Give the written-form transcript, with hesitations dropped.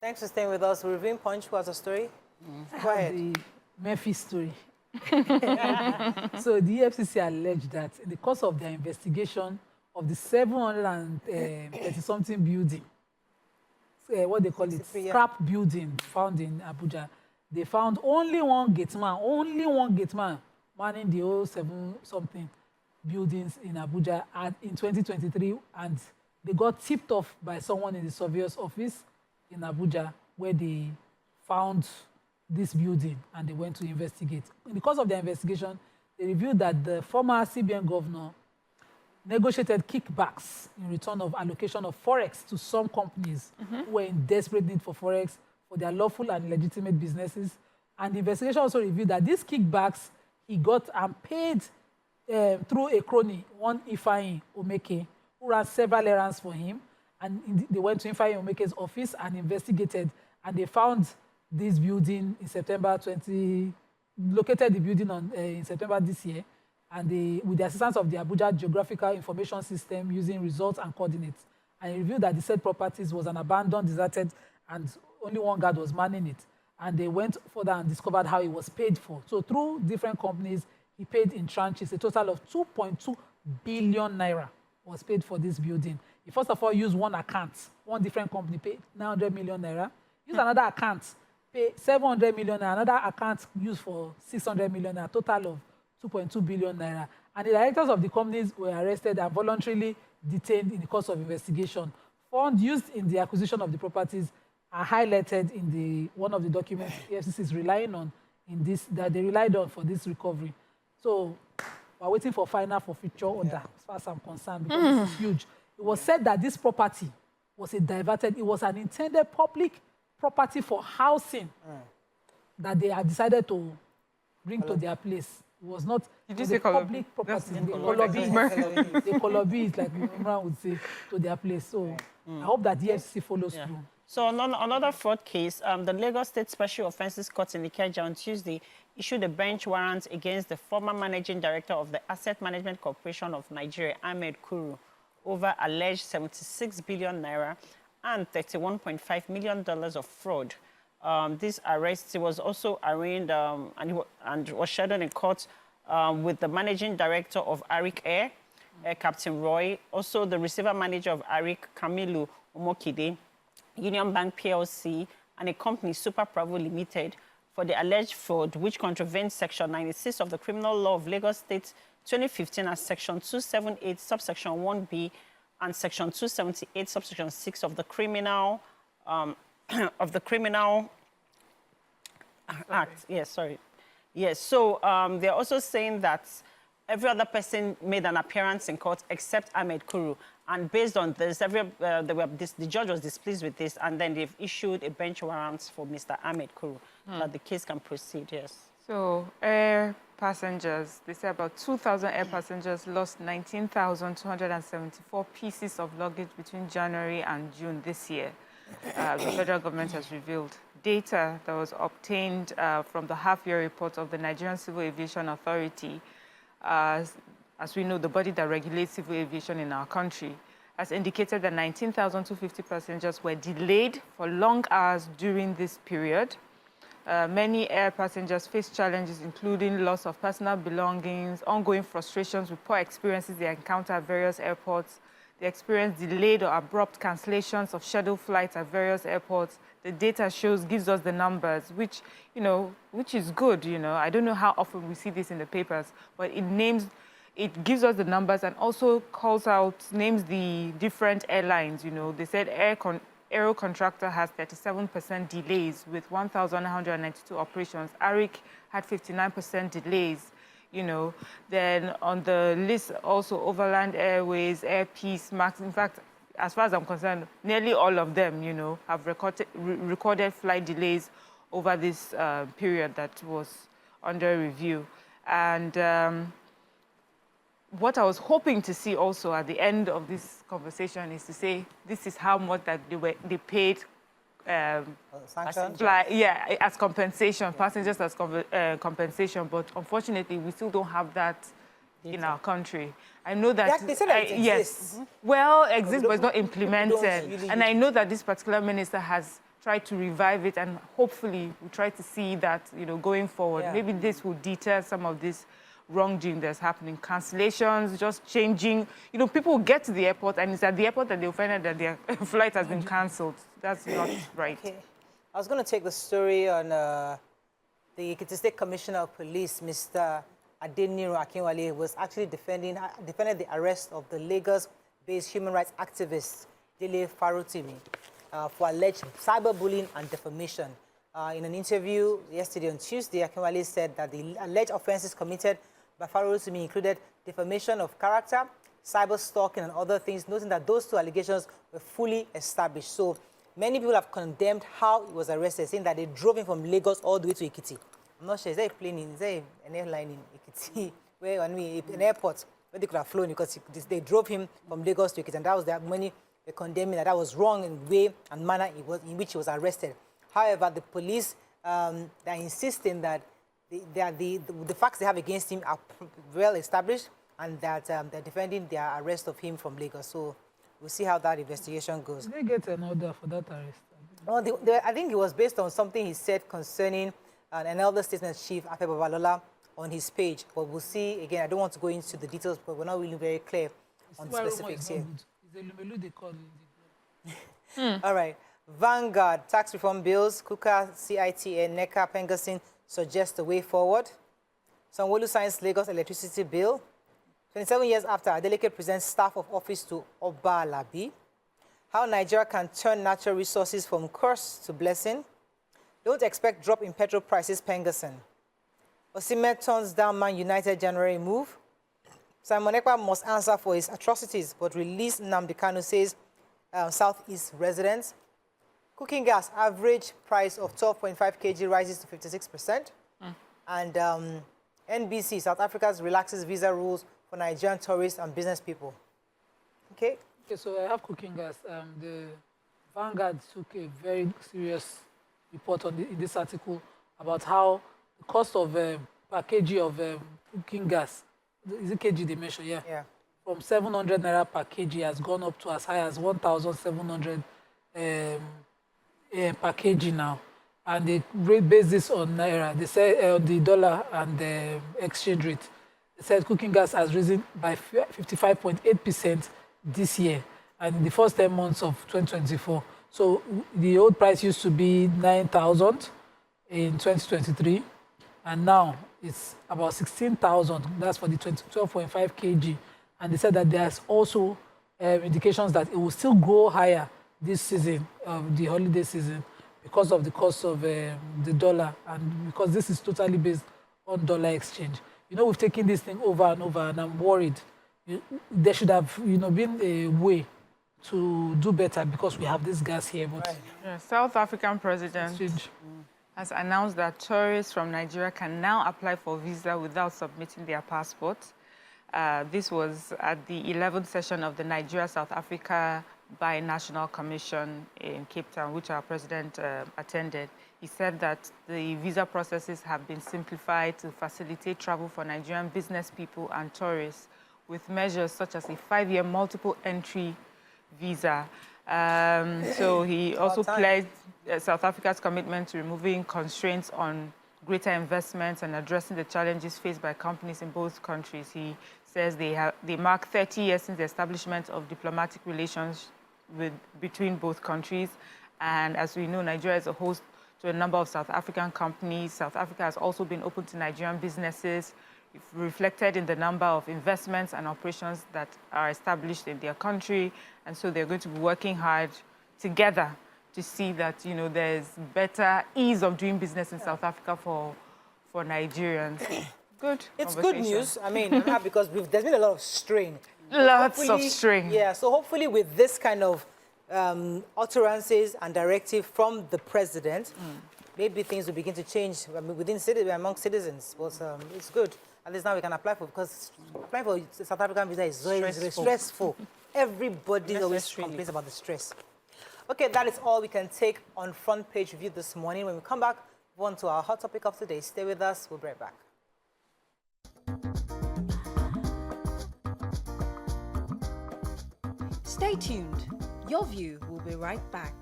Thanks for staying with us. Reviewing Punch, what's the story? Go ahead. The Memphis story. So the EFCC alleged that in the course of their investigation of the 730-something building, what they call it, scrap building found in Abuja, they found only one gate man manning the whole 7-something buildings in Abuja in 2023, and they got tipped off by someone in the surveyor's office in Abuja where they found this building and they went to investigate. In the course of their investigation, they revealed that the former CBN governor negotiated kickbacks in return of allocation of forex to some companies who were in desperate need for forex for their lawful and legitimate businesses. And the investigation also revealed that these kickbacks he got and paid through a crony, one Ifeanyi Omeke, who ran several errands for him. And they went to Ifeanyi Omeke's office and investigated, and they found this building in September located the building in September this year, and with the assistance of the Abuja Geographical Information System using results and coordinates, and it revealed that the said properties was an abandoned, deserted, and only one guard was manning it. And they went further and discovered how it was paid for. So through different companies, he paid in tranches. A total of 2.2 billion naira was paid for this building. He first of all used one account. One different company paid 900 million naira. Used another account, pay 700 million naira. Another account used for 600 million naira. Total of 2.2 billion naira. And the directors of the companies were arrested and voluntarily detained in the course of investigation. Funds used in the acquisition of the properties are highlighted in one of the documents the EFCC is relying on that they relied on for this recovery. So we're waiting for final forfeiture order, as far as I'm concerned, because this is huge. It was said that this property was it was an intended public property for housing that they had decided to bring to their place. It was not public property. They colobi it, like Imran would say, to their place. So I hope that the EFCC follows through. So another fraud case, the Lagos State Special Offences Court in Ikeja on Tuesday issued a bench warrant against the former managing director of the Asset Management Corporation of Nigeria, Ahmed Kuru, over alleged 76 billion naira and $31.5 million of fraud. This arrest was also arraigned and was scheduled in court with the managing director of Arik Air, Captain Roy, also the receiver manager of Arik, Kamilu Omokide, Union Bank PLC, and a company, Super Bravo Limited, for the alleged fraud, which contravenes Section 96 of the Criminal Law of Lagos State 2015 and Section 278, subsection 1B, and Section 278, subsection 6 of the Criminal Act. Yes, sorry. Yes. So they're also saying that every other person made an appearance in court except Ahmed Kuru. And based on this, the judge was displeased with this, and then they've issued a bench warrant for Mr. Ahmed Kuru, that the case can proceed, yes. So air passengers, they say about 2,000 air passengers lost 19,274 pieces of luggage between January and June this year. The federal government has revealed data that was obtained from the half-year report of the Nigerian Civil Aviation Authority. As we know, the body that regulates civil aviation in our country has indicated that 19,250 passengers were delayed for long hours during this period. Many air passengers face challenges, including loss of personal belongings, ongoing frustrations with poor experiences they encounter at various airports. They experience delayed or abrupt cancellations of scheduled flights at various airports. The data gives us the numbers, which is good, I don't know how often we see this in the papers, but it gives us the numbers and also names the different airlines, They said Aero Contractor has 37% delays with 1,192 operations. Arik had 59% delays, Then on the list also Overland Airways, Air Peace, Max. In fact, as far as I'm concerned, nearly all of them, have recorded flight delays over this period that was under review. And what I was hoping to see also at the end of this conversation is to say this is how much that they paid as compensation, passengers as compensation. But unfortunately, we still don't have that in our country. I know that they said that it exists. Well, exists, but it's not implemented. And I know that this particular minister has try to revive it, and hopefully we try to see that, going forward, maybe this will deter some of this wrongdoing that's happening. Cancellations, just changing. People will get to the airport, and it's at the airport that they'll find out that their flight has been cancelled. That's not right. Okay. I was going to take the story on the Ekiti State Commissioner of Police, Mr. Adeniran Akinwale, was actually defended the arrest of the Lagos-based human rights activist, Dele Farotimi, for alleged cyberbullying and defamation. In an interview yesterday on Tuesday, Akinwale said that the alleged offenses committed by Farotimi included defamation of character, cyber stalking, and other things, noting that those two allegations were fully established. So many people have condemned how he was arrested, saying that they drove him from Lagos all the way to Ekiti. I'm not sure, is there a plane is there an airline in Ekiti, an airport where they could have flown, because they drove him from Lagos to Ekiti, and that was that many were condemning that was wrong in the way and manner in which he was arrested. However, the police, they're insisting that the facts they have against him are well established, and that they're defending their arrest of him from Lagos. So we'll see how that investigation goes. Did they get an order for that arrest? Well, I think it was based on something he said concerning an elder statesman chief, IPoB, on his page. But we'll see. Again, I don't want to go into the details, but we're not really very clear on specifics here. All right. Vanguard, tax reform bills, Kuka, CITA, NECA, Pengasin suggest a way forward. Sanwo-Olu signs Lagos electricity bill. 27 years after, Adeleke presents staff of office to Oba Alabi. How Nigeria can turn natural resources from curse to blessing. Don't expect drop in petrol prices, Pengasin. Osimhen turns down Man United January move. Simon Ekpa must answer for his atrocities, but release Nnamdi Kanu, says Southeast residents. Cooking gas average price of 12.5 kg rises to 56%. And NBC, South Africa relaxes visa rules for Nigerian tourists and business people. Okay? Okay, so I have cooking gas. The Vanguard took a very serious report on in this article about how the cost of per kg of cooking gas, is it kg they measure? Yeah. From 700 naira per kg has gone up to as high as 1,700 per kg now. And they base this on naira. They say on the dollar and the exchange rate. They said cooking gas has risen by 55.8% this year, and in the first 10 months of 2024. So the old price used to be 9,000 in 2023, and now it's about 16,000. That's for the 12.5 kg. And they said that there's also indications that it will still go higher this season, the holiday season, because of the cost of the dollar, and because this is totally based on dollar exchange. We've taken this thing over and over, and I'm worried. There should have, been a way to do better, because we have this gas here. But South African president has announced that tourists from Nigeria can now apply for visa without submitting their passport. This was at the 11th session of the Nigeria-South Africa Bi-National Commission in Cape Town, which our president attended. He said that the visa processes have been simplified to facilitate travel for Nigerian business people and tourists, with measures such as a 5-year multiple entry visa. So he also pledged South Africa's commitment to removing constraints on greater investments and addressing the challenges faced by companies in both countries. He says they mark 30 years since the establishment of diplomatic relations between both countries. And as we know, Nigeria is a host to a number of South African companies. South Africa has also been open to Nigerian businesses, reflected in the number of investments and operations that are established in their country. And so they're going to be working hard together to see that, there's better ease of doing business in South Africa for Nigerians. Good. It's good news. I mean, I'm happy because there's been a lot of strain. Lots of strain. Yeah, so hopefully with this kind of utterances and directive from the president, maybe things will begin to change among citizens. But it's good. At least now we can apply for, because applying for South African visa is very stressful. Everybody always complains about the stress. Okay, that is all we can take on Front Page Review this morning. When we come back, move on to our hot topic of today. Stay with us. We'll be right back. Stay tuned. Your View will be right back.